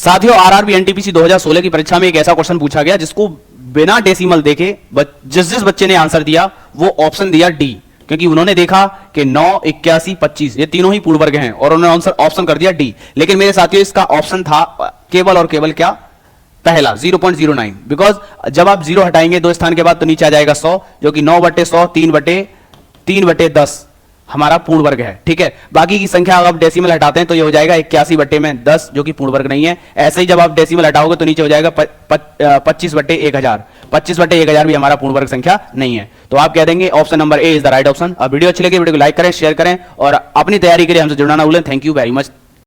साथियों, RRB NTPC 2016 की परीक्षा में एक ऐसा क्वेश्चन पूछा गया जिसको बिना डेसिमल देखे जिस बच्चे ने आंसर दिया वो ऑप्शन दिया डी, क्योंकि उन्होंने देखा कि 9, 81, 25 ये तीनों ही पूर्ण वर्ग हैं और उन्होंने ऑप्शन कर दिया डी। लेकिन मेरे साथियों, इसका ऑप्शन था केवल और केवल क्या? पहला 0.09, बिकॉज जब आप 0 हटाएंगे 2 स्थान के बाद तो नीचे आ जाएगा 100, जो कि 9/100 3/10 हमारा पूर्ण वर्ग है। ठीक है, बाकी की संख्या अगर आप डेसिमल हटाते हैं तो ये हो जाएगा 81/10 जो कि पूर्ण वर्ग नहीं है। ऐसे ही जब आप डेसिमल हटाओगे तो नीचे हो जाएगा 25/1000। 25/1000 भी हमारा पूर्ण वर्ग संख्या नहीं है। तो आप कह देंगे option number A is the right option. अब वीडियो अच्छी लगी वीडियो को लाइक करें, शेयर करें और अपनी तैयारी के लिए हमसे जुड़ना ना भूलें। Thank you very much.